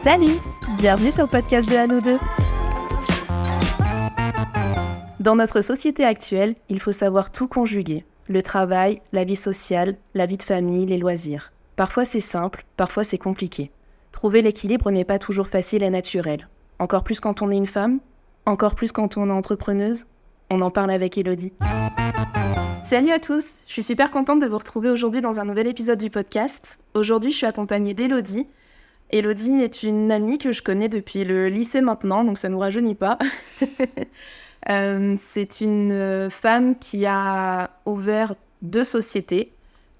Salut! Bienvenue sur le podcast de À nous deux. Dans notre société actuelle, il faut savoir tout conjuguer. Le travail, la vie sociale, la vie de famille, les loisirs. Parfois c'est simple, parfois c'est compliqué. Trouver l'équilibre n'est pas toujours facile et naturel. Encore plus quand on est une femme, encore plus quand on est entrepreneuse. On en parle avec Elodie. Salut à tous, je suis super contente de vous retrouver aujourd'hui dans un nouvel épisode du podcast. Aujourd'hui, je suis accompagnée d'Elodie. Elodie est une amie que je connais depuis le lycée maintenant, donc ça ne nous rajeunit pas. C'est une femme qui a ouvert 2 sociétés,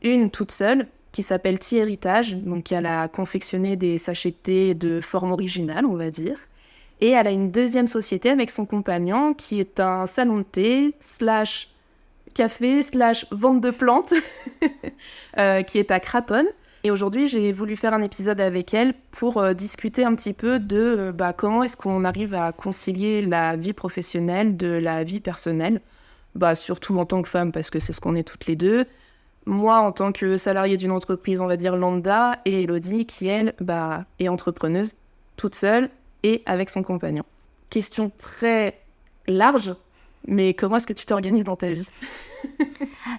une toute seule qui s'appelle Thé-Héritage, donc elle a confectionné des sachets de thé de forme originale, on va dire. Et elle a une deuxième société avec son compagnon qui est un salon de thé / café / vente de plantes qui est à Craponne. Et aujourd'hui, j'ai voulu faire un épisode avec elle pour discuter un petit peu de comment est-ce qu'on arrive à concilier la vie professionnelle de la vie personnelle, surtout en tant que femme, parce que c'est ce qu'on est toutes les deux. Moi, en tant que salariée d'une entreprise, on va dire lambda, et Elodie, qui, elle, est entrepreneuse, toute seule et avec son compagnon. Question très large, mais comment est-ce que tu t'organises dans ta vie ?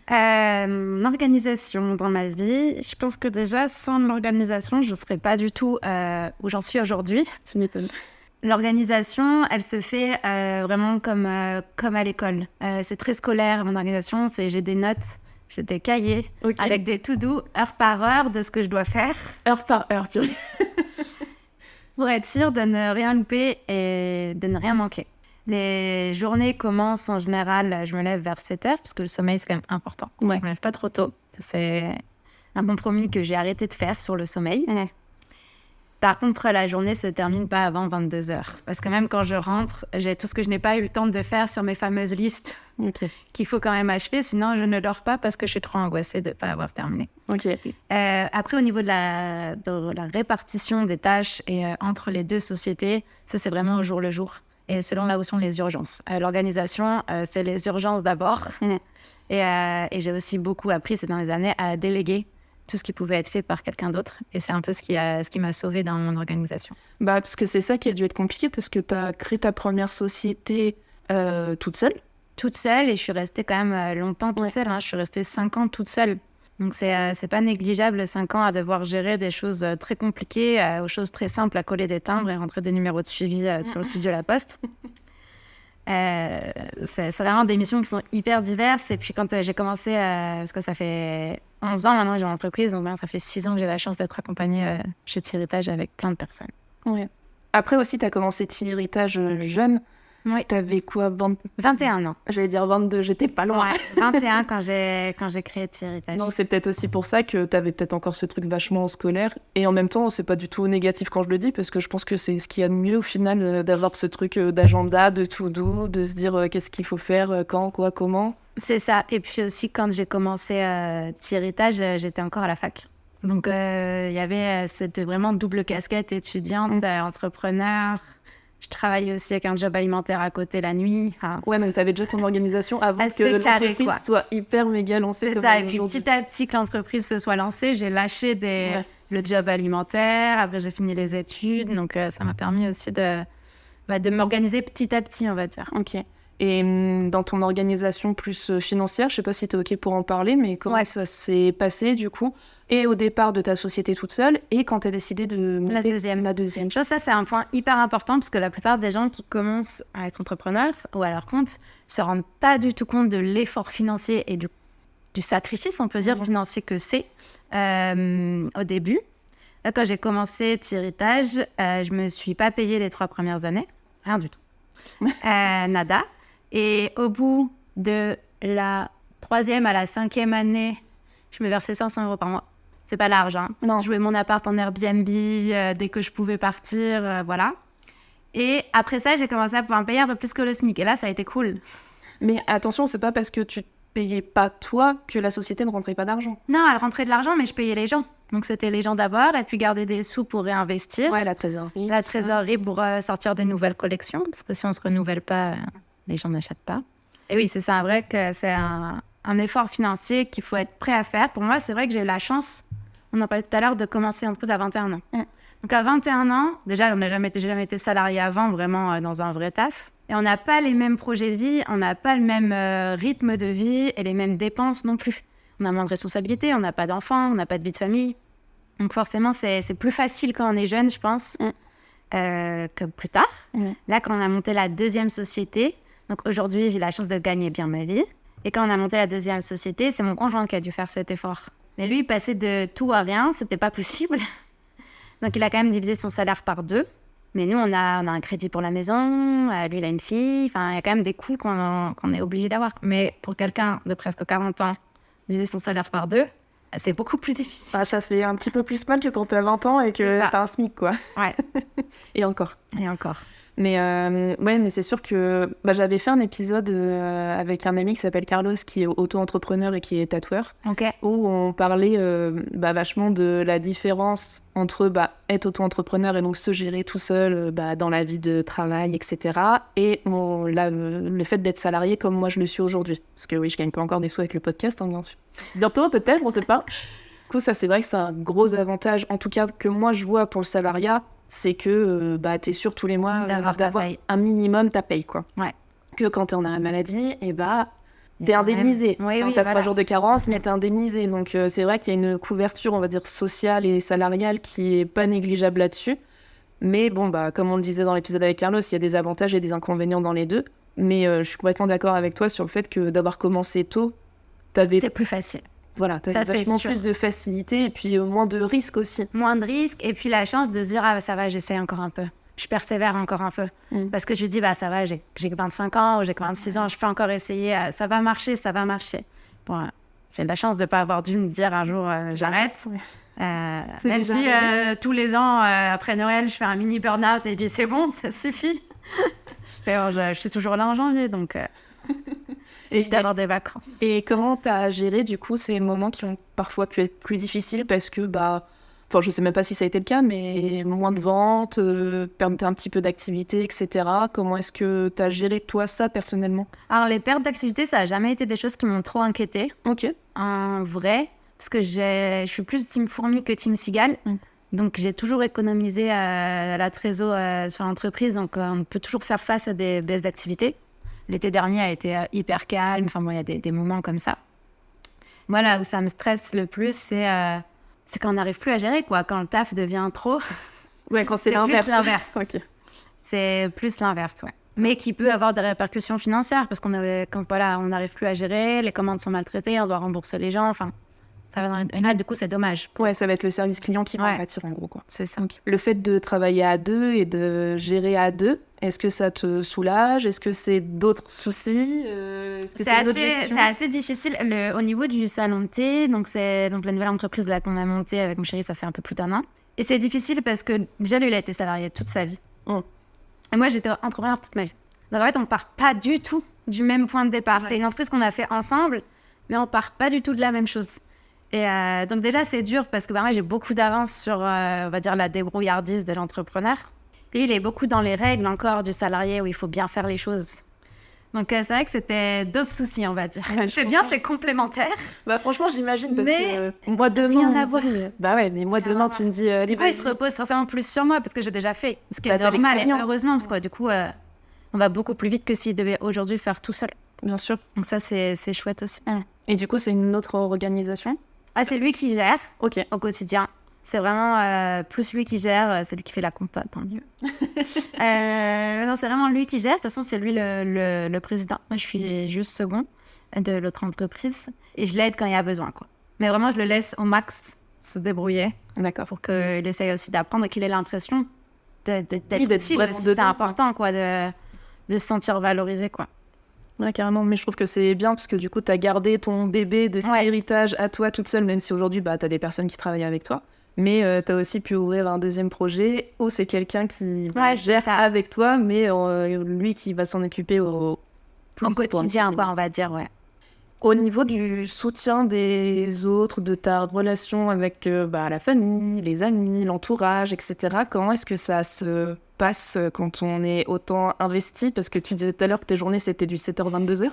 L'organisation dans ma vie, je pense que déjà, sans l'organisation, je ne serais pas du tout où j'en suis aujourd'hui. Tu m'étonnes. L'organisation, elle se fait vraiment comme à l'école. C'est très scolaire, mon organisation. J'ai des notes, j'ai des cahiers avec des to-do, heure par heure, de ce que je dois faire. Heure par heure, purée. Pour être sûre de ne rien louper et de ne rien manquer. Les journées commencent en général, je me lève vers 7h, parce que le sommeil, c'est quand même important. Ouais. Je me lève pas trop tôt. C'est un compromis que j'ai arrêté de faire sur le sommeil. Par contre, la journée se termine pas avant 22h. Parce que même quand je rentre, j'ai tout ce que je n'ai pas eu le temps de faire sur mes fameuses listes qu'il faut quand même achever. Sinon, je ne dors pas parce que je suis trop angoissée de ne pas avoir terminé. Après, au niveau de la répartition des tâches et entre les 2 sociétés, ça, c'est vraiment au jour le jour. Et selon là où sont les urgences. L'organisation, c'est les urgences d'abord. Et j'ai aussi beaucoup appris ces dernières années à déléguer tout ce qui pouvait être fait par quelqu'un d'autre. Et c'est un peu ce qui m'a sauvée dans mon organisation. Parce que c'est ça qui a dû être compliqué, parce que tu as créé ta première société toute seule. Toute seule, et je suis restée quand même longtemps toute seule. Je suis restée 5 ans toute seule. Donc c'est pas négligeable, 5 ans à devoir gérer des choses très compliquées aux choses très simples, à coller des timbres et rentrer des numéros de suivi sur le site de la Poste. C'est vraiment des missions qui sont hyper diverses. Et puis quand j'ai commencé, parce que ça fait 11 ans maintenant que j'ai mon entreprise, donc ça fait 6 ans que j'ai la chance d'être accompagnée chez Thé-Héritage avec plein de personnes. Ouais. Après aussi, tu as commencé Thé-Héritage jeune. Oui. T'avais quoi, 21 ans. J'allais dire 22, j'étais pas loin. Ouais, 21 quand j'ai créé Thé-Héritage. Non, c'est peut-être aussi pour ça que t'avais peut-être encore ce truc vachement scolaire. Et en même temps, c'est pas du tout négatif quand je le dis, parce que je pense que c'est ce qu'il y a de mieux au final, d'avoir ce truc d'agenda, de to-do, de se dire qu'est-ce qu'il faut faire, quand, quoi, comment. C'est ça. Et puis aussi, quand j'ai commencé Thé-Héritage, j'étais encore à la fac. Donc, il y avait cette vraiment double casquette étudiante, entrepreneur. Je travaillais aussi avec un job alimentaire à côté la nuit. Ouais, donc t'avais déjà ton organisation avant que l'entreprise soit hyper méga lancée. C'est ça, et puis petit à petit que l'entreprise se soit lancée, j'ai lâché le job alimentaire, après j'ai fini les études, donc ça m'a permis aussi de m'organiser petit à petit, on va dire. Ok. Et dans ton organisation plus financière, je sais pas si tu es OK pour en parler, mais comment ça s'est passé du coup ? Et au départ de ta société toute seule, et quand tu as décidé de monter la deuxième. Ça, c'est un point hyper important, parce que la plupart des gens qui commencent à être entrepreneurs ou à leur compte se rendent pas du tout compte de l'effort financier et du sacrifice, on peut dire, financier que c'est au début. Là, quand j'ai commencé Thé-Héritage, je me suis pas payée les 3 premières années, rien du tout. Nada. Et au bout de la 3e à la 5e année, je me versais 500 € par mois. C'est pas large, hein. Non. Je louais mon appart en Airbnb dès que je pouvais partir, voilà. Et après ça, j'ai commencé à pouvoir me payer un peu plus que le SMIC. Et là, ça a été cool. Mais attention, c'est pas parce que tu payais pas toi que la société ne rentrait pas d'argent. Non, elle rentrait de l'argent, mais je payais les gens. Donc c'était les gens d'abord, et puis garder des sous pour réinvestir. Ouais, la trésorerie. La trésorerie pour sortir des nouvelles collections, parce que si on se renouvelle pas, les gens n'achètent pas. Et oui, c'est ça, vrai que c'est un effort financier qu'il faut être prêt à faire. Pour moi, c'est vrai que j'ai eu la chance, on en parlait tout à l'heure, de commencer l'entreprise à 21 ans. Donc à 21 ans, déjà, on n'a jamais été salarié avant, vraiment dans un vrai taf. Et on n'a pas les mêmes projets de vie, on n'a pas le même rythme de vie et les mêmes dépenses non plus. On a moins de responsabilités, on n'a pas d'enfants, on n'a pas de vie de famille. Donc forcément, c'est plus facile quand on est jeune, je pense, que plus tard. Là, quand on a monté la deuxième société, donc aujourd'hui, j'ai la chance de gagner bien ma vie. Et quand on a monté la deuxième société, c'est mon conjoint qui a dû faire cet effort. Mais lui, passer de tout à rien, c'était pas possible. Donc il a quand même divisé son salaire par 2. Mais nous, on a un crédit pour la maison, lui, il a une fille. Enfin, il y a quand même des coûts qu'on est obligé d'avoir. Mais pour quelqu'un de presque 40 ans, diviser son salaire par 2, c'est beaucoup plus difficile. Ah, ça fait un petit peu plus mal que quand t'as 20 ans et que t'as un SMIC, quoi. Ouais. Et encore. Mais mais c'est sûr que j'avais fait un épisode avec un ami qui s'appelle Carlos, qui est auto-entrepreneur et qui est tatoueur, où on parlait vachement de la différence entre être auto-entrepreneur et donc se gérer tout seul dans la vie de travail, etc. Et le fait d'être salarié comme moi je le suis aujourd'hui. Parce que oui, je gagne pas encore des sous avec le podcast, bien sûr. Bientôt peut-être, on sait pas. Du coup, ça c'est vrai que c'est un gros avantage, en tout cas que moi je vois pour le salariat, c'est que t'es sûr tous les mois d'avoir un minimum ta paye, quoi. Ouais. Que quand t'es en arrêt maladie, t'es indemnisé. Quand t'as 3 jours de carence, mais t'es indemnisé. Donc c'est vrai qu'il y a une couverture, on va dire, sociale et salariale qui est pas négligeable là-dessus. Mais bon, comme on le disait dans l'épisode avec Carlos, il y a des avantages et des inconvénients dans les deux. Mais je suis complètement d'accord avec toi sur le fait que d'avoir commencé tôt, c'est plus facile. Voilà, t'as vachement plus de facilité et puis moins de risques aussi. Moins de risques et puis la chance de se dire « Ah, ça va, j'essaie encore un peu. Je persévère encore un peu. » Parce que je dis « ça va, j'ai que 25 ans ou j'ai que 26 ans, je peux encore essayer. Ça va marcher. » Bon, j'ai de la chance de ne pas avoir dû me dire un jour « J'arrête. » Même si tous les ans, après Noël, je fais un mini burn-out et je dis « C'est bon, ça suffit. » Je suis toujours là en janvier, donc... Et d'avoir des vacances. Et comment t'as géré du coup ces moments qui ont parfois pu être plus difficiles parce que je sais même pas si ça a été le cas, mais moins de ventes, perdre un petit peu d'activité, etc. Comment est-ce que t'as géré toi ça personnellement? Alors les pertes d'activité, ça a jamais été des choses qui m'ont trop inquiétée. Ok. En vrai, parce que je suis plus team fourmi que team cigale. Donc j'ai toujours économisé la trésor sur l'entreprise, donc on peut toujours faire face à des baisses d'activité. L'été dernier a été hyper calme. Enfin, il y a des moments comme ça. Moi, là où ça me stresse le plus, c'est quand on n'arrive plus à gérer, quoi. Quand le taf devient trop. Ouais, quand c'est l'inverse. Plus l'inverse. Okay. C'est plus l'inverse, ouais. Mais qui peut avoir des répercussions financières. Parce quand on n'arrive plus à gérer, les commandes sont maltraitées, on doit rembourser les gens. Enfin, ça va dans et là, du coup, c'est dommage. Ouais, ça va être le service client qui va en pâtir, en gros, quoi. C'est ça. Okay. Le fait de travailler à deux et de gérer à deux, est-ce que ça te soulage? Est-ce que c'est d'autres soucis? C'est assez difficile. Au niveau du salon de thé, donc c'est la nouvelle entreprise là, qu'on a montée avec mon chéri, ça fait un peu plus d'1 an. Et c'est difficile parce que déjà, lui, il a été salarié toute sa vie. Et moi, j'étais entrepreneur toute ma vie. Donc en fait, on ne part pas du tout du même point de départ. Ouais. C'est une entreprise qu'on a fait ensemble, mais on ne part pas du tout de la même chose. Et donc déjà, c'est dur parce que moi, j'ai beaucoup d'avance sur, on va dire, la débrouillardise de l'entrepreneur. Lui, il est beaucoup dans les règles encore du salarié où il faut bien faire les choses. Donc, c'est vrai que c'était d'autres soucis, on va dire. Ouais, c'est bien, c'est complémentaire. Franchement, j'imagine parce que moi, demain... Rien à voir. Mais moi, demain, tu me dis... il se repose forcément plus sur moi parce que j'ai déjà fait. Ce qui est normal, et heureusement, parce que du coup, on va beaucoup plus vite que s'il devait aujourd'hui faire tout seul. Bien sûr. Donc ça, c'est chouette aussi. Et du coup, c'est une autre organisation? C'est lui qui gère au quotidien. C'est vraiment plus lui qui gère, c'est lui qui fait la compta, tant mieux. Non, c'est vraiment lui qui gère. De toute façon, c'est lui le président. Moi, je suis juste second de l'autre entreprise et je l'aide quand il y a besoin, quoi. Mais vraiment, je le laisse au max se débrouiller. D'accord. Pour qu'il essaye aussi d'apprendre et qu'il ait l'impression d'être utile. C'est important, quoi, de se sentir valorisé, quoi. Ouais, carrément, mais je trouve que c'est bien parce que du coup, tu as gardé ton bébé de héritage à toi toute seule, même si aujourd'hui, tu as des personnes qui travaillent avec toi. Mais tu as aussi pu ouvrir un deuxième projet où c'est quelqu'un qui gère avec toi, mais lui qui va s'en occuper au quotidien, quoi, on va dire, ouais. Au niveau du soutien des autres, de ta relation avec la famille, les amis, l'entourage, etc., comment est-ce que ça se passe quand on est autant investi? Parce que tu disais tout à l'heure que tes journées, c'était du 7h-22h.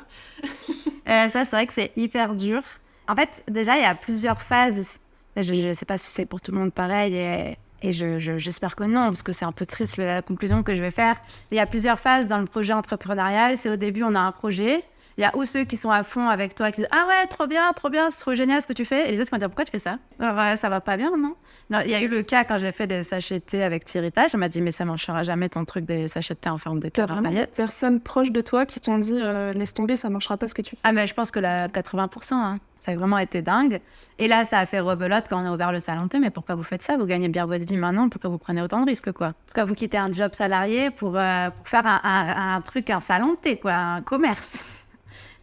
Ça, c'est vrai que c'est hyper dur. En fait, déjà, il y a plusieurs phases. Je ne sais pas si c'est pour tout le monde pareil. Et j'espère que non, parce que c'est un peu triste la conclusion que je vais faire. Il y a plusieurs phases dans le projet entrepreneurial. C'est au début, on a un projet. Il y a ou ceux qui sont à fond avec toi, qui disent « Ah ouais, trop bien, c'est trop génial ce que tu fais ». Et les autres qui vont dire « Pourquoi tu fais ça ?» Alors, ça va pas bien, non? Il y a eu le cas quand j'ai fait des sachets de thé avec Thierry Tage. Elle m'a dit « Mais ça marchera jamais ton truc des sachets de thé en forme de cœur à paillettes. » Personnes proches de toi qui t'ont dit laisse tomber, ça marchera pas ce que tu fais. Ah, mais je pense que 80%, hein. Ça a vraiment été dingue. Et là, ça a fait rebelote quand on a ouvert le salon de thé. Mais pourquoi vous faites ça? Vous gagnez bien votre vie maintenant. Pourquoi vous prenez autant de risques, quoi? Pourquoi vous quittez un job salarié pour faire un truc, un salon de thé, quoi, un commerce?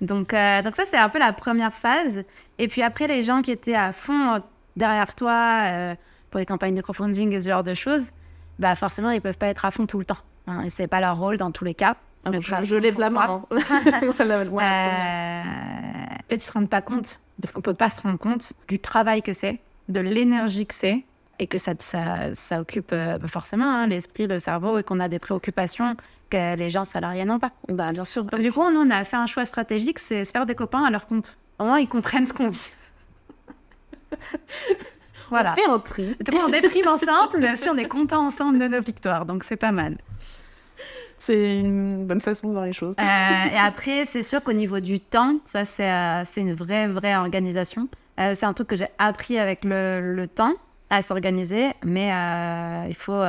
Donc ça, c'est un peu la première phase. Et puis après, les gens qui étaient à fond derrière toi pour les campagnes de crowdfunding et ce genre de choses, bah forcément, ils ne peuvent pas être à fond tout le temps. Hein, ce n'est pas leur rôle dans tous les cas. Je lève la main. En fait, ils ne se rendent pas compte, parce qu'on ne peut pas se rendre compte du travail que c'est, de l'énergie que c'est, et que ça occupe forcément l'esprit, le cerveau, et qu'on a des préoccupations que les gens salariés n'ont pas. Bah, bien sûr. Donc, du coup, nous, on a fait un choix stratégique, c'est se faire des copains à leur compte. Au moins, ils comprennent ce qu'on vit. Voilà. On fait un tri. On déprime ensemble, mais aussi on est content ensemble de nos victoires, donc c'est pas mal. C'est une bonne façon de voir les choses. Et après, c'est sûr qu'au niveau du temps, ça, c'est une vraie organisation. C'est un truc que j'ai appris avec le temps, à s'organiser, mais il faut...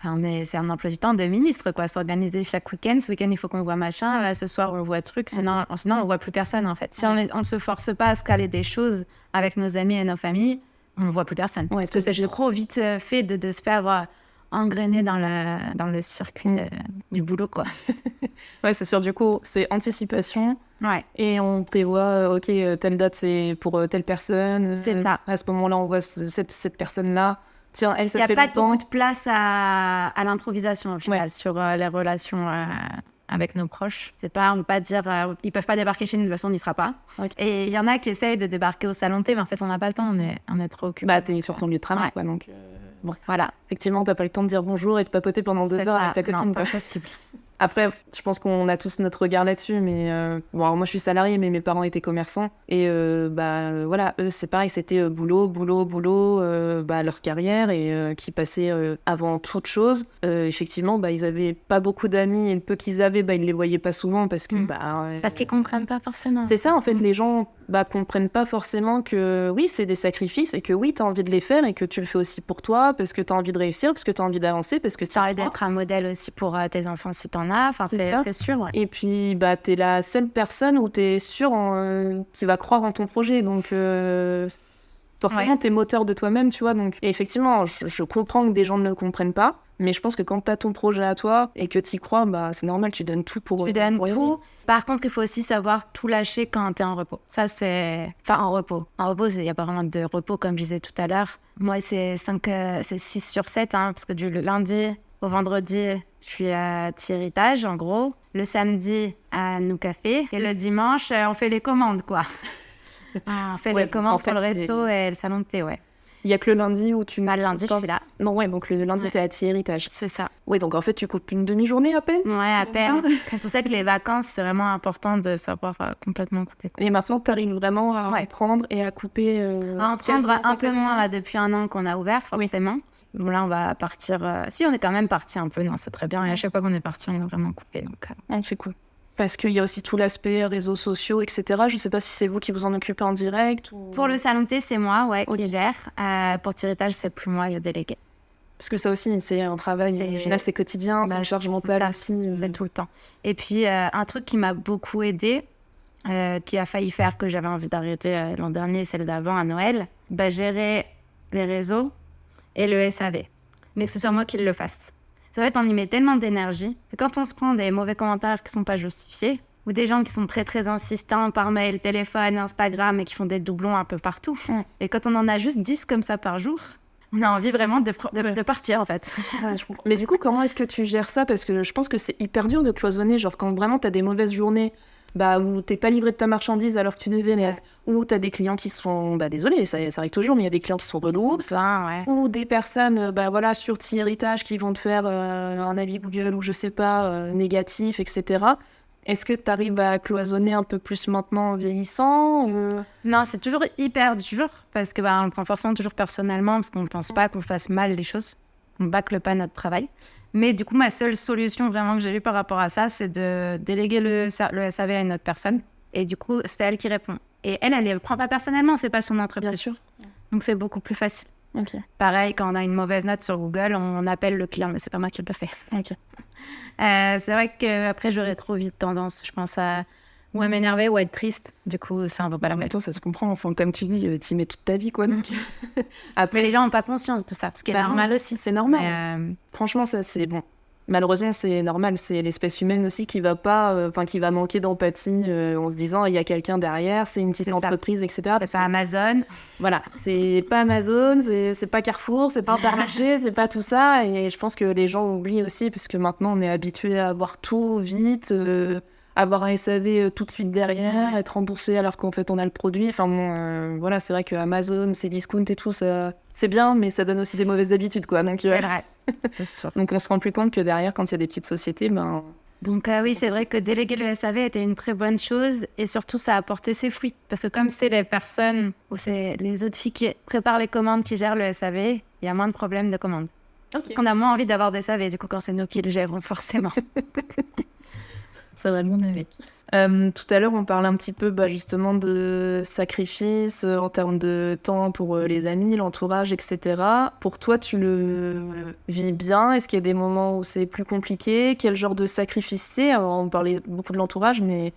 c'est un emploi du temps de ministre, quoi, s'organiser chaque week-end. Ce week-end, il faut qu'on voit machin. Là, ce soir, on voit truc. Sinon, on voit plus personne, en fait. Si on ne se force pas à se caler des choses avec nos amis et nos familles, on ne voit plus personne. Ouais, parce que c'est trop vite fait de se faire engrainer dans le circuit du boulot, quoi. Ouais, c'est sûr. Du coup, c'est anticipation. Ouais. Et on prévoit, OK, telle date, c'est pour telle personne. C'est ça. À ce moment-là, on voit cette personne-là. Tiens, elle, ça fait longtemps. Il n'y a pas longtemps. beaucoup de place à l'improvisation, au final, sur les relations avec nos proches. C'est pas, on peut pas dire, ils peuvent pas débarquer chez nous, de toute façon, on n'y sera pas. Okay. Et il y en a qui essayent de débarquer au salon de thé, mais en fait, on n'a pas le temps, on est trop occupés. Bah, t'es sur ton lieu de travail, quoi, donc... Bon, voilà. Effectivement, t'as pas le temps de dire bonjour et de papoter pendant 2 heures avec ta copine. Non, pas possible. Après, je pense qu'on a tous notre regard là-dessus, mais bon, alors moi je suis salariée, mais mes parents étaient commerçants et voilà, eux c'est pareil, c'était boulot, leur carrière et qui passait avant toute chose. Effectivement, ils avaient pas beaucoup d'amis et le peu qu'ils avaient, ils les voyaient pas souvent parce que parce qu'ils comprennent pas forcément. C'est ça en fait, les gens comprennent pas forcément que oui, c'est des sacrifices et que oui, t'as envie de les faire et que tu le fais aussi pour toi parce que t'as envie de réussir, parce que t'as envie d'avancer, parce que t'as envie d'être un modèle aussi pour tes enfants si t'en as. Enfin, c'est sûr. Ouais. Et puis, t'es la seule personne où t'es sûre qui va croire en ton projet. Donc, forcément, t'es moteur de toi-même, tu vois. Donc, et effectivement, je comprends que des gens ne le comprennent pas. Mais je pense que quand t'as ton projet à toi et que t'y crois, c'est normal, tu donnes tout pour... Tu donnes tout. Par contre, il faut aussi savoir tout lâcher quand t'es en repos. Ça, c'est... Enfin, en repos. En repos, il n'y a pas vraiment de repos, comme je disais tout à l'heure. Moi, c'est 6/7, parce que du lundi au vendredi, je suis à Thierry Tage, en gros. Le samedi, à Nou Café. Et le dimanche, on fait les commandes, quoi. On fait les commandes pour le resto et le salon de thé, ouais. Il n'y a que le lundi où tu... le lundi, je suis là. Non, ouais, donc le lundi, t'es à Thierry Tage. C'est ça. Ouais, donc en fait, tu coupes une demi-journée à peine. Ouais, à peine. C'est pour ça que les vacances, c'est vraiment important de savoir complètement couper. Et maintenant, t'arrives vraiment à reprendre et à couper... À en prendre un peu moins, là, depuis 1 an qu'on a ouvert, forcément. Oui. Bon, là, on va partir... Si, on est quand même parti un peu. Non, c'est très bien. Et à chaque fois qu'on est parti, on a vraiment coupé. Donc, c'est cool. Parce qu'il y a aussi tout l'aspect réseaux sociaux, etc. Je ne sais pas si c'est vous qui vous en occupez en direct ou... Pour le salon de thé, c'est moi, qui gère. Pour Thierry Tage, c'est plus moi, le délégué. Parce que ça aussi, c'est un travail. Au final, c'est quotidien, c'est une charge mentale aussi. C'est tout le temps. Et puis, un truc qui m'a beaucoup aidée, qui a failli faire que j'avais envie d'arrêter l'an dernier, celle d'avant, à Noël, gérer les réseaux et le SAV. Mais que ce soit moi qui le fasse. Ça va être, on y met tellement d'énergie que quand on se prend des mauvais commentaires qui ne sont pas justifiés, ou des gens qui sont très très insistants par mail, téléphone, Instagram et qui font des doublons un peu partout, et quand on en a juste 10 comme ça par jour, on a envie vraiment de partir en fait. Je comprends. Mais du coup, comment est-ce que tu gères ça? Parce que je pense que c'est hyper dur de cloisonner, genre quand vraiment tu as des mauvaises journées, où t'es pas livré de ta marchandise alors que tu devais l'être, ou t'as des clients qui sont, désolé, ça arrive toujours, mais il y a des clients qui sont relous, ou des personnes, sur Thierry Tage qui vont te faire un avis Google ou je sais pas, négatif, etc. Est-ce que tu arrives à cloisonner un peu plus maintenant en vieillissant Non, c'est toujours hyper dur parce que on le prend forcément toujours personnellement parce qu'on ne pense pas qu'on fasse mal les choses. On bâcle pas notre travail. Mais du coup, ma seule solution vraiment que j'ai eue par rapport à ça, c'est de déléguer le SAV à une autre personne. Et du coup, c'est elle qui répond. Et elle le prend pas personnellement, c'est pas son entreprise. Bien sûr. Donc, c'est beaucoup plus facile. Okay. Pareil, quand on a une mauvaise note sur Google, on appelle le client, mais c'est pas moi qui le fais. Okay. C'est vrai qu'après, j'aurais trop vite tendance, je pense, à ou à m'énerver ou à être triste. Du coup, ça ne vaut pas la peine. Attends, ça se comprend. Enfin, comme tu dis, tu y mets toute ta vie, quoi. Donc... Après, les gens n'ont pas conscience de ça, ce qui est normal aussi. C'est normal. Franchement, ça, c'est bon. Malheureusement, c'est normal. C'est l'espèce humaine aussi qui va pas, qui va manquer d'empathie en se disant il y a quelqu'un derrière, c'est une petite entreprise, etc. C'est pas Amazon. Voilà, c'est pas Amazon, c'est pas Carrefour, c'est pas Intermarché, c'est pas tout ça. Et je pense que les gens oublient aussi, parce que maintenant, on est habitué à avoir tout vite, avoir un SAV tout de suite derrière, être remboursé alors qu'en fait, on a le produit. Enfin bon, voilà, c'est vrai que Amazon, c'est discount et tout, ça, c'est bien, mais ça donne aussi des mauvaises habitudes, quoi. Donc, c'est vrai. C'est sûr. Donc on se rend plus compte que derrière, quand il y a des petites sociétés, Donc oui, c'est vrai que déléguer le SAV était une très bonne chose et surtout ça a apporté ses fruits. Parce que comme c'est les personnes ou c'est les autres filles qui préparent les commandes qui gèrent le SAV, il y a moins de problèmes de commandes. Okay. Parce qu'on a moins envie d'avoir des SAV du coup quand c'est nous qui le gérons forcément. Ça va bien avec. Tout à l'heure, on parlait un petit peu justement de sacrifices en termes de temps pour les amis, l'entourage, etc. Pour toi, tu le vis bien? Est-ce qu'il y a des moments où c'est plus compliqué? Quel genre de sacrifice c'est? Alors, on parlait beaucoup de l'entourage, mais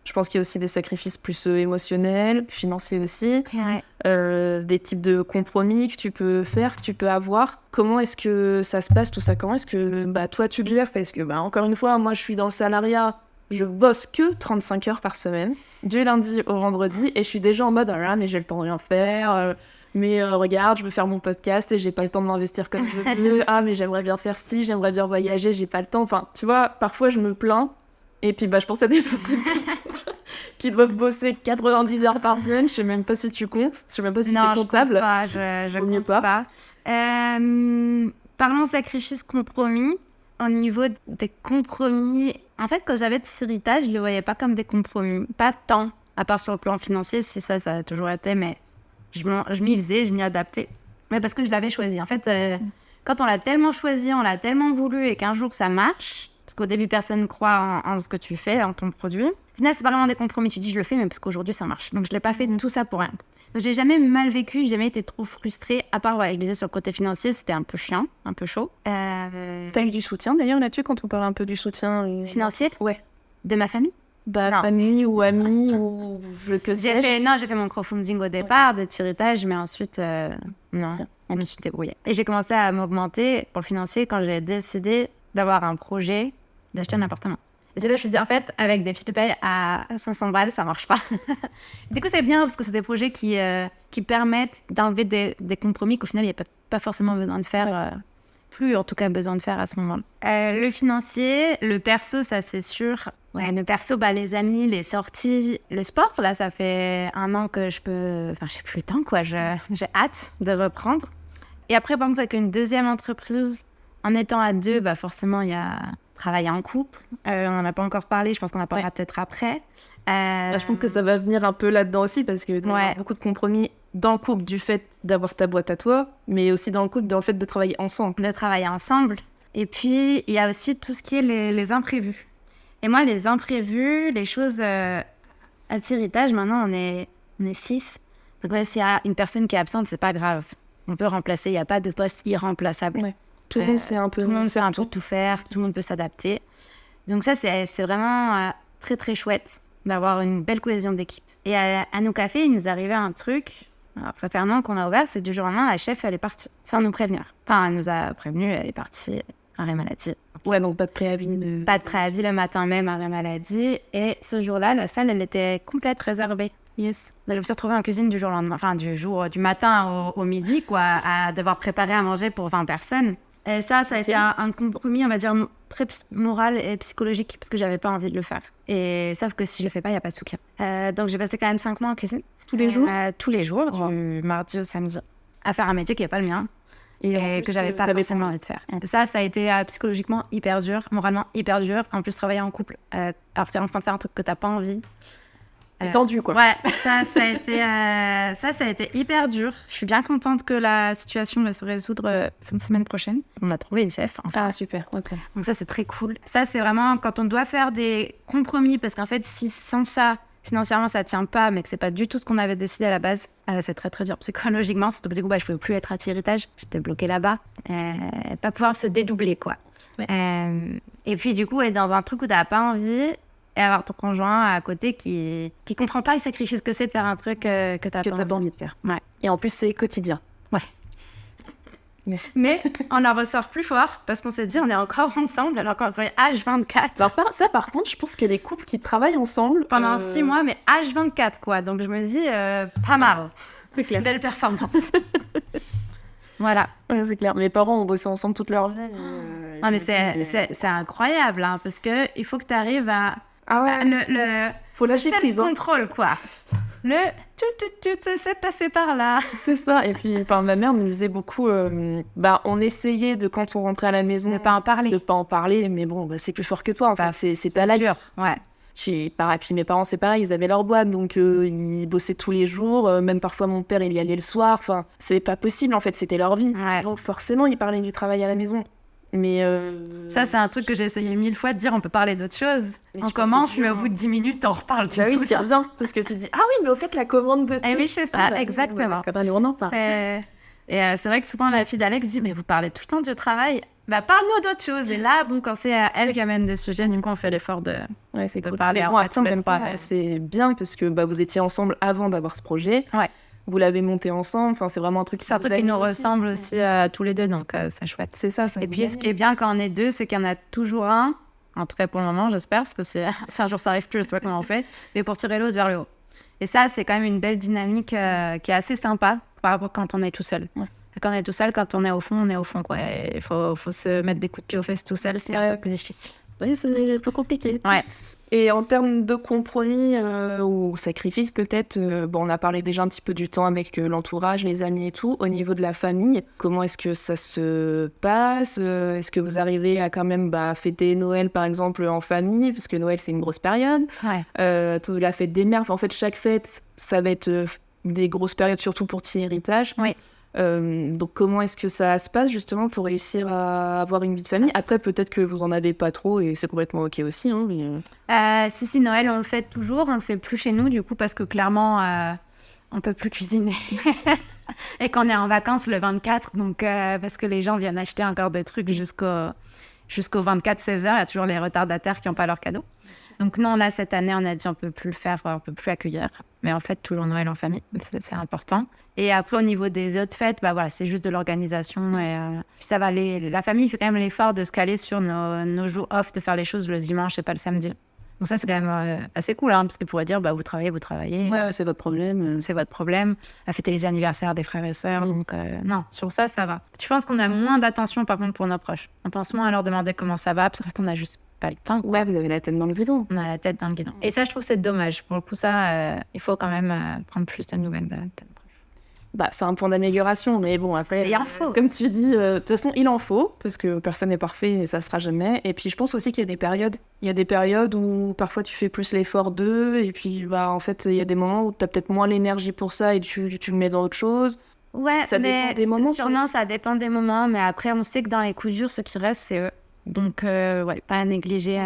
je pense qu'il y a aussi des sacrifices plus émotionnels, financiers aussi. Ouais. Des types de compromis que tu peux faire, que tu peux avoir. Comment est-ce que ça se passe, tout ça? Comment est-ce que toi, tu le gères? Parce que, encore une fois, moi, je suis dans le salariat. Je bosse que 35 heures par semaine, du lundi au vendredi, et je suis déjà en mode « Ah, mais j'ai le temps de rien faire, mais regarde, je veux faire mon podcast et j'ai pas le temps de m'investir comme je veux. Ah, mais j'aimerais bien faire ci, j'aimerais bien voyager, j'ai pas le temps. » Enfin, tu vois, parfois je me plains, et puis je pense à des personnes qui doivent bosser 90 heures par semaine. Je sais même pas si tu comptes, je sais même pas si c'est comptable. Non, je compte pas. Parlons sacrifice compromis. Au niveau des compromis, en fait, quand j'avais Tsirita, je ne le voyais pas comme des compromis. Pas tant, à part sur le plan financier, si ça a toujours été, mais je m'y faisais, je m'y adaptais. Mais parce que je l'avais choisi. En fait, quand on l'a tellement choisi, on l'a tellement voulu et qu'un jour ça marche, parce qu'au début, personne ne croit en ce que tu fais, en ton produit. Au final, c'est pas vraiment des compromis. Tu dis, je le fais, mais parce qu'aujourd'hui, ça marche. Donc, je ne l'ai pas fait tout ça pour rien. Donc, j'ai jamais mal vécu, j'ai jamais été trop frustrée. À part, je disais sur le côté financier, c'était un peu chiant, un peu chaud. T'as eu du soutien d'ailleurs là-dessus quand on parle un peu du soutien financier? Ouais. De ma famille? Famille ou amis ou je que sais-je. J'ai fait mon crowdfunding au départ de tiritage, mais ensuite, non, je me suis débrouillée. Et j'ai commencé à m'augmenter pour le financier quand j'ai décidé d'avoir un projet d'acheter un appartement. Et c'est là que je me suis dit, en fait, avec des fiches de paye à 500 balles, ça marche pas. Du coup, c'est bien parce que c'est des projets qui permettent d'enlever des compromis qu'au final, il n'y a pas forcément besoin de faire, plus en tout cas besoin de faire à ce moment-là. Le financier, le perso, ça c'est sûr. Ouais, le perso, les amis, les sorties, le sport, là, ça fait 1 an que j'ai plus le temps, quoi. J'ai hâte de reprendre. Et après, par exemple, avec une deuxième entreprise, en étant à 2, forcément, il y a travailler en couple. On n'en a pas encore parlé, je pense qu'on en parlera peut-être après. Je pense que ça va venir un peu là-dedans aussi, parce que y a beaucoup de compromis dans le couple du fait d'avoir ta boîte à toi, mais aussi dans le couple dans le fait de travailler ensemble. De travailler ensemble. Et puis, il y a aussi tout ce qui est les imprévus. Et moi, les imprévus, les choses à tiritage, maintenant, on est 6. Donc, s'il y a une personne qui est absente, c'est pas grave. On peut remplacer, il n'y a pas de poste irremplaçable. Ouais. Tout le monde sait un peu. Tout le monde sait un peu tout faire, tout le monde peut s'adapter. Donc ça, c'est vraiment très, très chouette d'avoir une belle cohésion d'équipe. Et à nos cafés, il nous arrivait un truc, alors ça fait 1 an qu'on a ouvert, c'est du jour au lendemain, la chef, elle est partie, sans nous prévenir. Enfin, elle nous a prévenu, elle est partie, arrêt maladie. Ouais, donc pas de préavis. Pas de préavis le matin même, arrêt maladie. Et ce jour-là, la salle, elle était complète réservée. Yes. Donc, je me suis retrouvée en cuisine du jour au lendemain, enfin du matin au midi, quoi, à devoir préparer à manger pour 20 personnes. Et ça a été un compromis, on va dire, très moral et psychologique, parce que j'avais pas envie de le faire. Et sauf que si je le fais pas, il n'y a pas de soutien. Donc j'ai passé quand même 5 mois en cuisine. Tous les jours Tous les jours, du mardi au samedi, à faire un métier qui n'est pas le mien. et que j'avais pas forcément envie de faire. Ça a été psychologiquement hyper dur, moralement hyper dur. En plus, travailler en couple, alors que t'es en train de faire un truc que t'as pas envie. C'est tendu, quoi. Ouais, ça a été hyper dur. Je suis bien contente que la situation va se résoudre fin de semaine prochaine. On a trouvé une chef. Enfin. Ah, super. Okay. Donc ça, c'est très cool. Ça, c'est vraiment quand on doit faire des compromis, parce qu'en fait, si sans ça, financièrement, ça tient pas, mais que c'est pas du tout ce qu'on avait décidé à la base, c'est très, très dur psychologiquement. Surtout que du coup, je pouvais plus être à Thierrytage. J'étais bloquée là-bas. Pas pouvoir se dédoubler, quoi. Ouais. Et puis, du coup, être dans un truc où t'as pas envie... Et avoir ton conjoint à côté qui comprend pas le sacrifice que c'est de faire un truc que t'as pas envie de faire. Ouais. Et en plus, c'est quotidien. Ouais. Yes. Mais on en ressort plus fort parce qu'on s'est dit on est encore ensemble alors qu'on fait H24. Alors, ça, par contre, je pense que les couples qui travaillent ensemble... Pendant 6 mois, mais H24, quoi. Donc, je me dis, pas mal. C'est clair. Belle performance. Voilà. Ouais, c'est clair. Mes parents ont bossé ensemble toute leur vie. Non, mais c'est incroyable, hein, parce qu'il faut que tu arrives à... Ah ouais. Faut lâcher prise. Le contrôle, quoi. Tu te sais passer par là. C'est ça. Et puis, ma mère me disait beaucoup, on essayait de, quand on rentrait à la maison, de pas en parler, mais bon, c'est plus fort que toi. Enfin, c'est ta life. Ouais. Puis mes parents, c'est pareil, ils avaient leur boîte, donc ils bossaient tous les jours. Même parfois, mon père, il y allait le soir. Enfin, c'est pas possible, en fait, c'était leur vie. Ouais. Donc, forcément, ils parlaient du travail à la maison. Mais ça, c'est un truc que j'ai essayé 1000 fois de dire, on peut parler d'autre chose. On commence, mais au bout de 10 minutes, t'en reparles. Bah oui, t'y reviens. Parce que tu dis, ah oui, mais au fait, la commande de... Eh oui, c'est ça, exactement. On en parle. Et c'est vrai que souvent, la fille d'Alex dit, mais vous parlez tout le temps du travail. Bah, parle-nous d'autre chose. Et là, quand c'est elle qui amène des sujets, du coup, on fait l'effort de cool. Parler. Bon, après, en même temps, c'est bien parce que vous étiez ensemble avant d'avoir ce projet. Ouais. Vous l'avez monté ensemble, enfin, c'est vraiment un truc qui nous ressemble aussi tous les deux, donc c'est chouette. C'est ça. Et puis, ce qui est bien quand on est deux, c'est qu'il y en a toujours un, en tout cas pour le moment, j'espère, parce que si un jour ça arrive plus, je sais pas comment on fait, mais pour tirer l'autre vers le haut. Et ça, c'est quand même une belle dynamique qui est assez sympa par rapport à quand on est tout seul. Ouais. Quand on est tout seul, quand on est au fond, quoi. Il faut se mettre des coups de pied aux fesses tout seul, c'est un peu plus difficile. Oui, c'est un peu compliqué. Ouais. Et en termes de compromis ou sacrifice, peut-être, on a parlé déjà un petit peu du temps avec l'entourage, les amis et tout. Au niveau de la famille, comment est-ce que ça se passe ? Est-ce que vous arrivez à quand même fêter Noël, par exemple, en famille ? Parce que Noël, c'est une grosse période. Ouais. La fête des mères, en fait, chaque fête, ça va être des grosses périodes, surtout pour Thierrytage. Oui. Donc comment est-ce que ça se passe justement pour réussir à avoir une vie de famille ? Après peut-être que vous en avez pas trop et c'est complètement ok aussi. Hein, mais... Si Noël on le fait toujours, on le fait plus chez nous du coup parce que clairement on peut plus cuisiner et qu'on est en vacances le 24 donc parce que les gens viennent acheter encore des trucs jusqu'au 24 16h, il y a toujours les retardataires qui n'ont pas leur cadeau. Donc non, là, cette année, on a dit on peut plus le faire, on peut plus accueillir. Mais en fait, toujours Noël en famille, c'est important. Et après, au niveau des autres fêtes, c'est juste de l'organisation. Et, puis ça va, la famille fait quand même l'effort de se caler sur nos jours off, de faire les choses le dimanche et pas le samedi. Donc ça, c'est quand même assez cool, parce qu'ils pourraient dire, vous travaillez. Ouais, c'est votre problème. C'est votre problème. À fêter les anniversaires des frères et sœurs. Donc non, sur ça va. Je pense qu'on a moins d'attention, par contre, pour nos proches. On pense moins à leur demander comment ça va, parce qu'en fait, on a juste pas le temps. Ouais, vous avez la tête dans le guidon. On a la tête dans le guidon. Et ça, je trouve, c'est dommage. Pour le coup, ça, il faut quand même prendre plus de nouvelles de nos proches. C'est un point d'amélioration, mais bon, après... Il en faut. Comme tu dis, de toute façon, il en faut, parce que personne n'est parfait et ça sera jamais. Et puis, je pense aussi qu'il y a des périodes. Il y a des périodes où parfois tu fais plus l'effort d'eux, et puis, en fait, il y a des moments où tu as peut-être moins l'énergie pour ça et tu le mets dans autre chose. Ouais, ça dépend des moments. Sûrement, ça dépend des moments, mais après, on sait que dans les coups durs, ce qui reste, c'est eux. Donc, pas à négliger,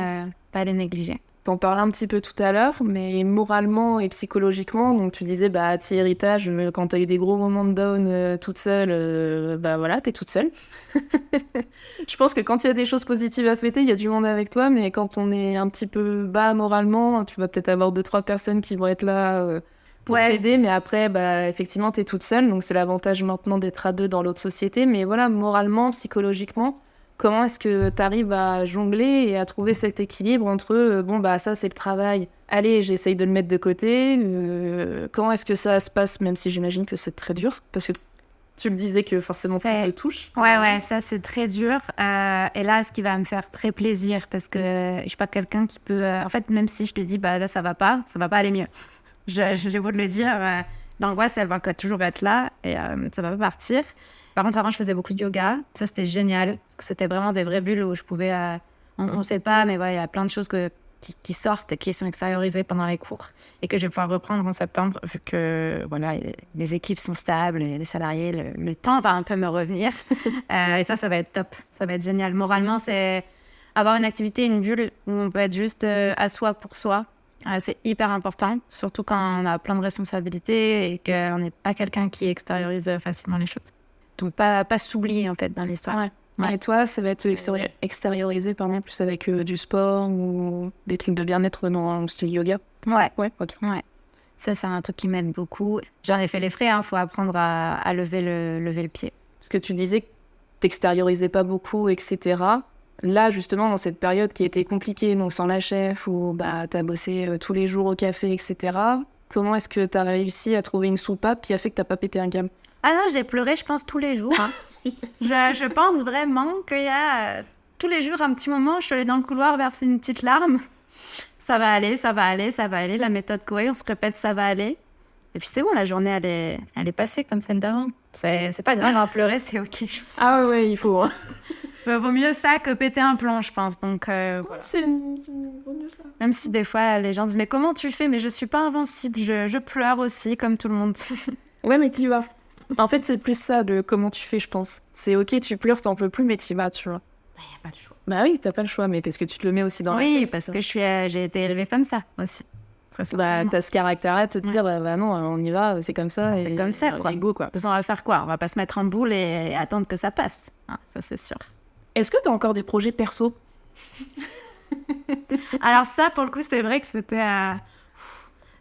pas à les négliger. T'en parlais un petit peu tout à l'heure, mais moralement et psychologiquement, donc tu disais, Thierrytage, quand t'as eu des gros moments de down toute seule, t'es toute seule. Je pense que quand il y a des choses positives à fêter, il y a du monde avec toi, mais quand on est un petit peu bas moralement, tu vas peut-être avoir 2-3 personnes qui vont être là pour t'aider, mais après, effectivement, t'es toute seule, donc c'est l'avantage maintenant d'être à deux dans l'autre société, mais voilà, moralement, psychologiquement, comment est-ce que tu arrives à jongler et à trouver cet équilibre entre ça c'est le travail, allez j'essaye de le mettre de côté, comment est-ce que ça se passe, même si j'imagine que c'est très dur parce que tu me disais que forcément ça te touche. Ouais, ça c'est très dur et là ce qui va me faire très plaisir parce que je suis pas quelqu'un qui peut en fait même si je te dis là ça va pas aller mieux, j'ai beau de le dire, l'angoisse elle va toujours être là et ça va pas partir. Par contre, avant, je faisais beaucoup de yoga. Ça, c'était génial, parce que c'était vraiment des vraies bulles où je pouvais... on ne sait pas, mais voilà, il y a plein de choses qui sortent et qui sont extériorisées pendant les cours et que je vais pouvoir reprendre en septembre, vu que voilà, les équipes sont stables, il y a des salariés, le temps va un peu me revenir. Et ça va être top. Ça va être génial. Moralement, c'est avoir une activité, une bulle où on peut être juste à soi pour soi. C'est hyper important, surtout quand on a plein de responsabilités et qu'on n'est pas quelqu'un qui extériorise facilement les choses. Donc, pas s'oublier, en fait, dans l'histoire. Ouais. Et toi, ça va être extériorisé, plus avec du sport ou des trucs de bien-être dans le style yoga? Ouais. Ok. Ouais. Ça, c'est un truc qui m'aide beaucoup. J'en ai fait les frais, faut apprendre à lever le pied. Parce que tu disais que t'extériorisais pas beaucoup, etc. Là, justement, dans cette période qui était compliquée, donc sans la chef, où t'as bossé tous les jours au café, etc., comment est-ce que t'as réussi à trouver une soupape qui a fait que t'as pas pété un câble? Ah non, j'ai pleuré, je pense, tous les jours. Je pense vraiment qu'il y a tous les jours un petit moment, je suis allée dans le couloir verser une petite larme. Ça va aller, ça va aller, ça va aller. La méthode Coué, on se répète, ça va aller. Et puis c'est bon, la journée, elle est passée comme celle d'avant. C'est pas grave, à pleurer, c'est ok. Ah ouais, il faut. Vaut mieux ça que péter un plomb, je pense. Donc, voilà. Vaut mieux ça. Même si des fois, les gens disent « Mais comment tu fais ?» Mais je suis pas invincible, je pleure aussi, comme tout le monde. Ouais, mais t'y vas. En fait, c'est plus ça de comment tu fais, je pense. C'est ok, tu pleures, t'en peux plus, mais t'y vas, tu vois. Il n'y a pas le choix. Bah oui, t'as pas le choix, mais parce que tu te le mets aussi dans la tête. Oui, parce que j'ai été élevée comme ça aussi. T'as ce caractère-là de te dire, non, on y va, c'est comme ça. C'est comme ça, quoi. Go, quoi. De toute façon, on va faire quoi? On va pas se mettre en boule et attendre que ça passe. Ça, c'est sûr. Est-ce que t'as encore des projets perso? Alors ça, pour le coup, c'est vrai que c'était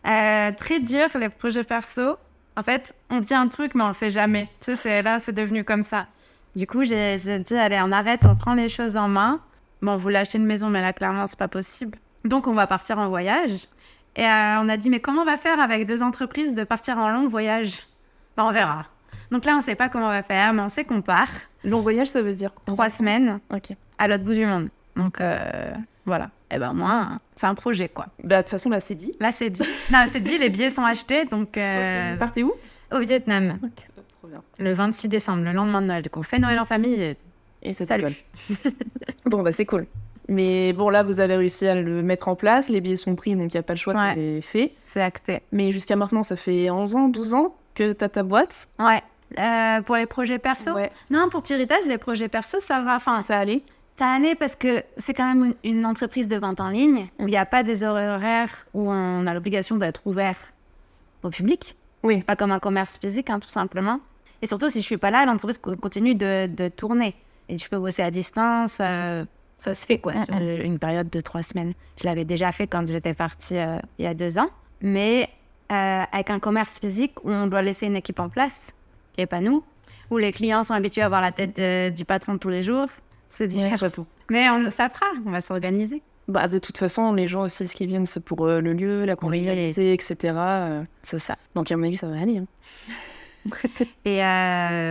très dur, les projets perso. En fait, on dit un truc, mais on le fait jamais. Tu sais, c'est devenu comme ça. Du coup, j'ai dit, allez, on arrête, on prend les choses en main. Bon, on voulait acheter une maison, mais là, clairement, c'est pas possible. Donc, on va partir en voyage. Et on a dit, mais comment on va faire avec 2 entreprises de partir en long voyage? On verra. Donc là, on sait pas comment on va faire, mais on sait qu'on part. Long voyage, ça veut dire 3 semaines à l'autre bout du monde. Donc, voilà. Et ben moi, c'est un projet, quoi. De toute façon, là, c'est dit. Là, c'est dit. Non, c'est dit, les billets sont achetés, donc... Vous partez où? Au Vietnam. Trop bien. Le 26 décembre, le lendemain de Noël. Donc, on fait Noël en famille et c'est salut. Bon, c'est cool. Mais bon, là, vous avez réussi à le mettre en place. Les billets sont pris, donc il n'y a pas le choix, c'est fait. C'est acté. Mais jusqu'à maintenant, ça fait 11 ans, 12 ans que tu as ta boîte. Ouais. Pour les projets perso? Ouais. Non, pour Thiritage, les projets perso, ça va. Enfin, ça allait. Ça allait parce que c'est quand même une entreprise de vente en ligne où il n'y a pas des horaires où on a l'obligation d'être ouvert au public. Oui. C'est pas comme un commerce physique, tout simplement. Et surtout, si je suis pas là, l'entreprise continue de tourner. Et tu peux bosser à distance. Ça se fait, quoi, sur une période de 3 semaines. Je l'avais déjà fait quand j'étais partie il y a 2 ans. Mais avec un commerce physique où on doit laisser une équipe en place, qui n'est pas nous, où les clients sont habitués à voir la tête du patron tous les jours, c'est différent. Mais ça fera, on va s'organiser. De toute façon, les gens aussi, ce qui viennent, c'est pour le lieu, la convivialité, etc. C'est ça. Donc, à mon avis, ça va aller. Et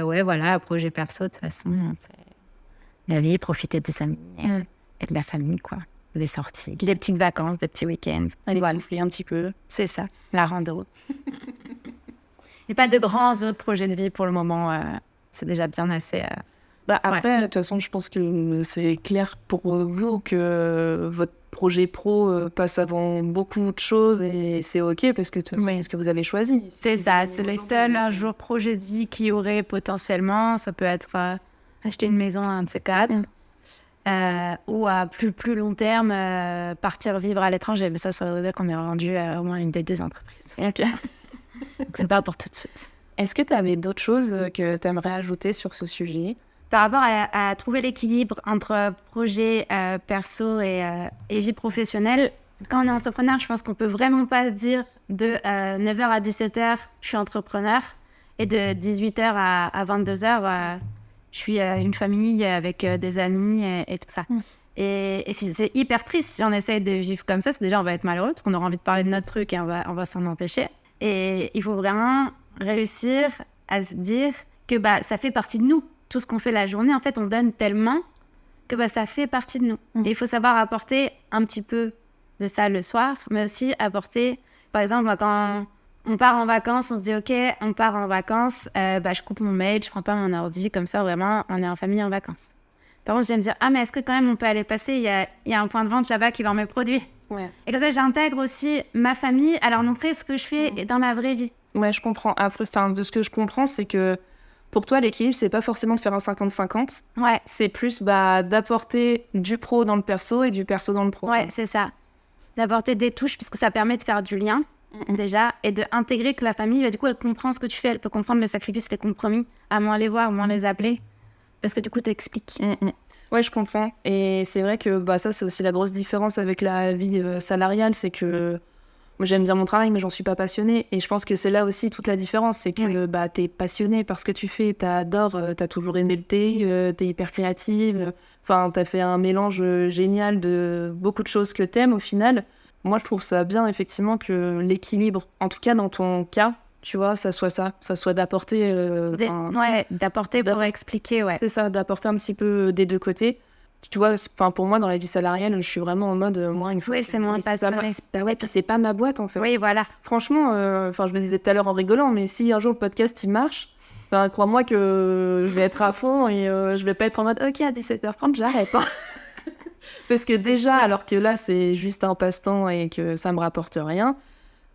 ouais, voilà, projet perso, de toute façon, c'est la vie, profiter des amis et de la famille, quoi. Des sorties, des petites vacances, des petits week-ends. Aller souffler un petit peu. C'est ça, la rando. Et pas de grands autres projets de vie pour le moment. C'est déjà bien assez... Après, de toute façon, je pense que c'est clair pour vous que votre projet pro passe avant beaucoup de choses et c'est OK parce que c'est ce que vous avez choisi. C'est ça, c'est les seuls un jour projets de vie qu'il y aurait potentiellement. Ça peut être acheter une maison, un de ces 4, ou à plus long terme, partir vivre à l'étranger. Mais ça veut dire qu'on est rendu à au moins une des 2 entreprises. Okay. Donc c'est pas pour tout de suite. Est-ce que tu avais d'autres choses que tu aimerais ajouter sur ce sujet? Par rapport à trouver l'équilibre entre projet perso et vie professionnelle, quand on est entrepreneur, je pense qu'on peut vraiment pas se dire de 9h à 17h, je suis entrepreneur, et de 18h à 22h, je suis une famille avec des amis et tout ça. Et c'est hyper triste si on essaye de vivre comme ça. C'est déjà, on va être malheureux parce qu'on aura envie de parler de notre truc et on va s'en empêcher. Et il faut vraiment réussir à se dire que ça fait partie de nous. Tout ce qu'on fait la journée, en fait, on donne tellement que ça fait partie de nous. Et il faut savoir apporter un petit peu de ça le soir, mais aussi apporter, par exemple, on part en vacances, on se dit ok, on part en vacances, je coupe mon mail, je prends pas mon ordi, comme ça vraiment on est en famille en vacances. Par contre je vais me dire mais est-ce que quand même on peut aller passer, il y a un point de vente là-bas qui vend mes produits. Ouais. Et comme ça j'intègre aussi ma famille à leur montrer ce que je fais dans la vraie vie. Ouais, je comprends. Enfin, de ce que je comprends, c'est que pour toi l'équilibre c'est pas forcément de faire un 50-50. Ouais. C'est plus d'apporter du pro dans le perso et du perso dans le pro. Ouais, c'est ça. D'apporter des touches puisque ça permet de faire du lien. Déjà, et d'intégrer que la famille, du coup, elle comprend ce que tu fais, elle peut comprendre les sacrifices, les compromis, à moins les voir, à moins les appeler, parce que du coup, t'expliques. Ouais, je comprends. Et c'est vrai que ça, c'est aussi la grosse différence avec la vie salariale, c'est que moi, j'aime bien mon travail, mais j'en suis pas passionnée. Et je pense que c'est là aussi toute la différence, c'est que t'es passionnée par ce que tu fais, t'adores, t'as toujours aimé le thé, t'es hyper créative, enfin, t'as fait un mélange génial de beaucoup de choses que t'aimes au final. Moi, je trouve ça bien, effectivement, que l'équilibre, en tout cas dans ton cas, tu vois, ça soit d'apporter... d'apporter pour expliquer, ouais. C'est ça, d'apporter un petit peu des deux côtés. Tu vois, pour moi, dans la vie salariale, je suis vraiment en mode, moi, une fois... Oui, c'est moins passionné. Puis c'est pas ma boîte, en fait. Oui, voilà. Franchement, je me disais tout à l'heure en rigolant, mais si un jour le podcast, il marche, crois-moi que je vais être à fond et je vais pas être en mode, ok, à 17h30, j'arrête. Parce que déjà, alors que là, c'est juste un passe-temps et que ça me rapporte rien,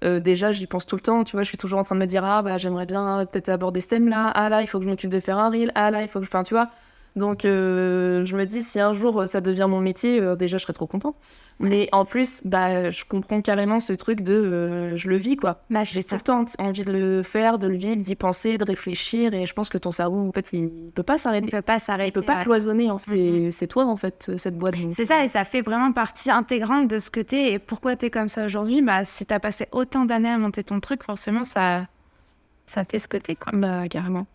déjà, j'y pense tout le temps, tu vois, je suis toujours en train de me dire, j'aimerais bien peut-être aborder ce thème-là, là, il faut que je m'occupe de faire un reel, là, il faut que je... Enfin, tu vois, donc je me dis, si un jour ça devient mon métier, déjà, je serais trop contente. Mais en plus, je comprends carrément ce truc de... je le vis, quoi. J'ai tout le temps envie de le faire, de le vivre, d'y penser, de réfléchir, et je pense que ton cerveau, en fait, il peut pas s'arrêter. Il peut pas s'arrêter. Il peut pas cloisonner, en fait. C'est toi, en fait, cette boîte. Donc. C'est ça, et ça fait vraiment partie intégrante de ce que t'es, et pourquoi t'es comme ça aujourd'hui. Si t'as passé autant d'années à monter ton truc, forcément, ça fait ce que t'es, quoi. Carrément.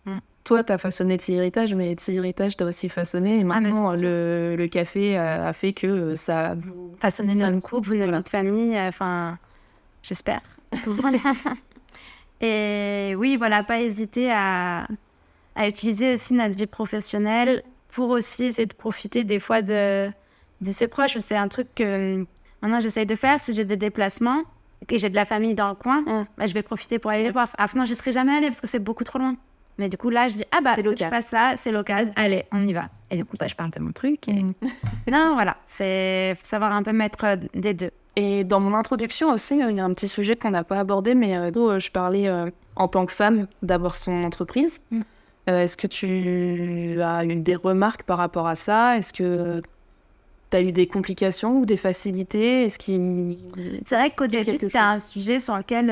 Toi, t'as façonné Thé-Héritage, mais Thé-Héritage t'a aussi façonné. Et maintenant, le café a fait que ça... Façonné notre couple, notre vie de famille, j'espère. Et oui, voilà, pas hésiter à utiliser aussi notre vie professionnelle pour aussi essayer de profiter des fois de ses proches. C'est un truc que maintenant j'essaye de faire. Si j'ai des déplacements et que j'ai de la famille dans le coin, je vais profiter pour aller les voir. Alors sinon, j'y serais jamais allée parce que c'est beaucoup trop loin. Mais du coup, là, je dis, je passe ça, c'est l'occasion, allez, on y va. Et du coup, je parle de mon truc. Et... non, voilà, c'est savoir un peu mettre des deux. Et dans mon introduction aussi, il y a un petit sujet qu'on n'a pas abordé, mais je parlais en tant que femme d'avoir son entreprise. Est-ce que tu as eu des remarques par rapport à ça ? Est-ce que tu as eu des complications ou des facilités ? C'est vrai qu'au début, c'était un sujet sur lequel...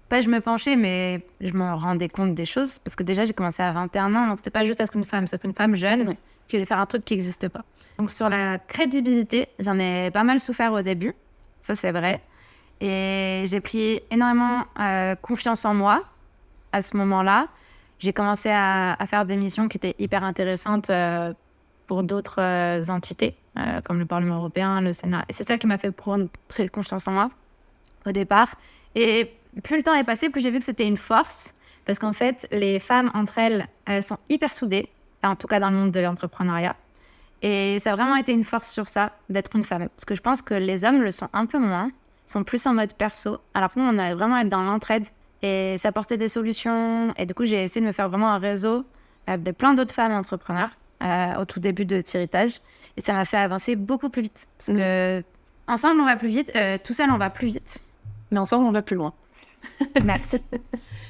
pas je me penchais, mais je me rendais compte des choses. Parce que déjà, j'ai commencé à 21 ans, donc c'était pas juste être une femme. C'est une femme jeune qui voulait faire un truc qui n'existe pas. Donc sur la crédibilité, j'en ai pas mal souffert au début. Ça, c'est vrai. Et j'ai pris énormément confiance en moi à ce moment-là. J'ai commencé à faire des missions qui étaient hyper intéressantes pour d'autres entités, comme le Parlement européen, le Sénat. Et c'est ça qui m'a fait prendre très confiance en moi au départ. Et plus le temps est passé, plus j'ai vu que c'était une force. Parce qu'en fait, les femmes, entre elles, sont hyper soudées, en tout cas dans le monde de l'entrepreneuriat. Et ça a vraiment été une force sur ça, d'être une femme. Parce que je pense que les hommes le sont un peu moins, sont plus en mode perso. Alors que nous, on a vraiment être dans l'entraide et s'apporter des solutions. Et du coup, j'ai essayé de me faire vraiment un réseau de plein d'autres femmes entrepreneurs au tout début de Thé-Héritage. Et ça m'a fait avancer beaucoup plus vite. Parce que ensemble, on va plus vite. Tout seul, on va plus vite. Mais ensemble, on va plus loin. Merci.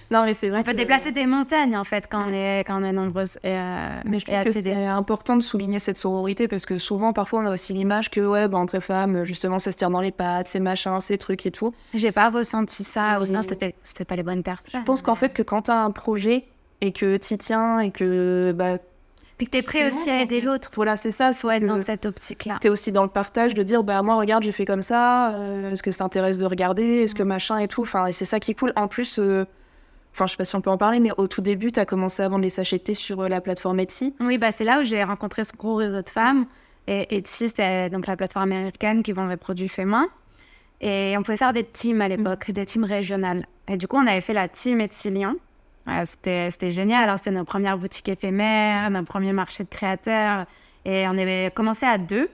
Non, mais c'est vrai. On peut déplacer des montagnes, en fait, quand on est nombreuses. Mais je trouve que c'est important de souligner cette sororité parce que souvent, parfois, on a aussi l'image que, entre femmes, justement, ça se tire dans les pattes, ces machins, ces trucs et tout. J'ai pas ressenti ça. Sinon, c'était pas les bonnes personnes. Je pense qu'en fait, que quand t'as un projet et que t'y tiens et que... puis que t'es prêt aussi à aider l'autre. Voilà, c'est ça. Faut être dans cette optique-là. T'es aussi dans le partage de dire, moi, regarde, j'ai fait comme ça. Est-ce que ça t'intéresse de regarder ? Est-ce que machin et tout ? Et c'est ça qui est cool. En plus, je sais pas si on peut en parler, mais au tout début, t'as commencé à vendre les sachets de thé sur la plateforme Etsy. Oui, c'est là où j'ai rencontré ce gros réseau de femmes. Et Etsy, c'était donc la plateforme américaine qui vend des produits faits main. Et on pouvait faire des teams à l'époque, des teams régionales. Et du coup, on avait fait la team Etsy Lyon. C'était génial. Alors, c'était nos premières boutiques éphémères, nos premiers marchés de créateurs. Et on avait commencé à 2.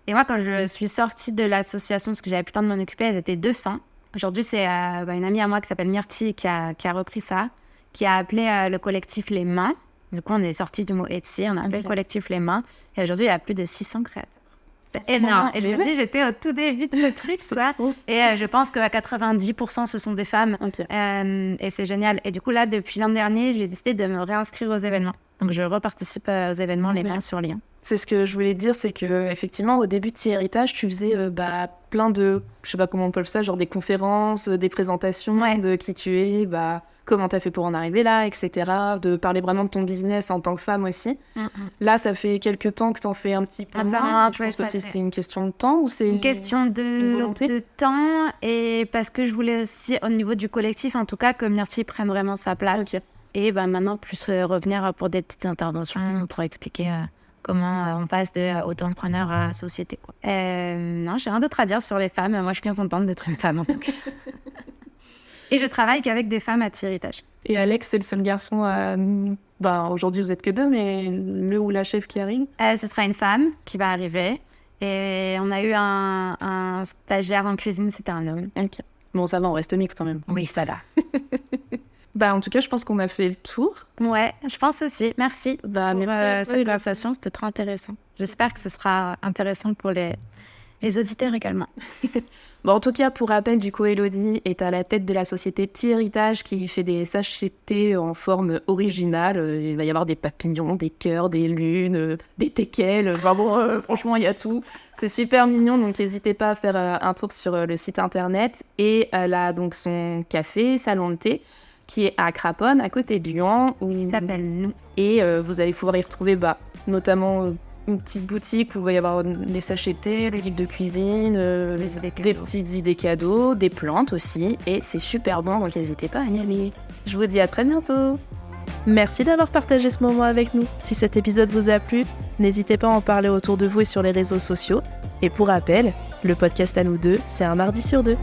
Et moi, quand je suis sortie de l'association, parce que j'avais plus le temps de m'en occuper, elles étaient 200. Aujourd'hui, c'est une amie à moi qui s'appelle Myrtille qui a repris ça, qui a appelé le collectif Les Mains. Du coup, on est sorti du mot Etsy, on a appelé le collectif Les Mains. Et aujourd'hui, il y a plus de 600 créateurs. C'est énorme. Et je me dis, j'étais au tout début de ce truc, quoi. Et je pense qu'à 90%, ce sont des femmes. Okay. Et c'est génial. Et du coup, là, depuis l'an dernier, j'ai décidé de me réinscrire aux événements. Donc, je reparticipe aux événements Les Mains sur Lyon. C'est ce que je voulais dire, c'est que effectivement au début de T-Héritage, tu faisais plein de, je sais pas comment on peut appeler ça, genre des conférences, des présentations de qui tu es, comment t'as fait pour en arriver là, etc. De parler vraiment de ton business en tant que femme aussi. Là, ça fait quelques temps que t'en fais un petit peu moins. Je pense que c'est une question de temps ou c'est une question de temps, et parce que je voulais aussi, au niveau du collectif, en tout cas, que Myrtille prenne vraiment sa place. Okay. Et maintenant, plus revenir pour des petites interventions pour expliquer comment on passe de auto-entrepreneur à société, quoi. Non, j'ai rien d'autre à dire sur les femmes. Moi, je suis bien contente d'être une femme, en tout cas. Et je travaille qu'avec des femmes à T-Héritage. Et Alex, c'est le seul garçon aujourd'hui, vous êtes que deux, mais le ou la chef qui arrive ce sera une femme qui va arriver. Et on a eu un stagiaire en cuisine, c'était un homme. Ok. Bon, ça va, on reste mix quand même. Oui, ça va. En tout cas, je pense qu'on a fait le tour. Ouais, je pense aussi. Merci. Merci cette conversation, c'était trop intéressant. J'espère que ce sera intéressant pour les auditeurs également. En tout cas, pour rappel, du coup, Elodie est à la tête de la société T-Héritage qui fait des sachets en forme originale. Il va y avoir des papillons, des cœurs, des lunes, des teckels. Franchement, il y a tout. C'est super mignon, donc n'hésitez pas à faire un tour sur le site internet. Et elle a donc son café, salon de thé, qui est à Craponne, à côté de Lyon. Il s'appelle Nous. Et vous allez pouvoir y retrouver notamment une petite boutique où il va y avoir des sachets de thé, les livres de cuisine, des petites idées cadeaux, des plantes aussi. Et c'est super bon, donc n'hésitez pas à y aller. Je vous dis à très bientôt. Merci d'avoir partagé ce moment avec nous. Si cet épisode vous a plu, n'hésitez pas à en parler autour de vous et sur les réseaux sociaux. Et pour rappel, le podcast à nous deux, c'est un mardi sur 2.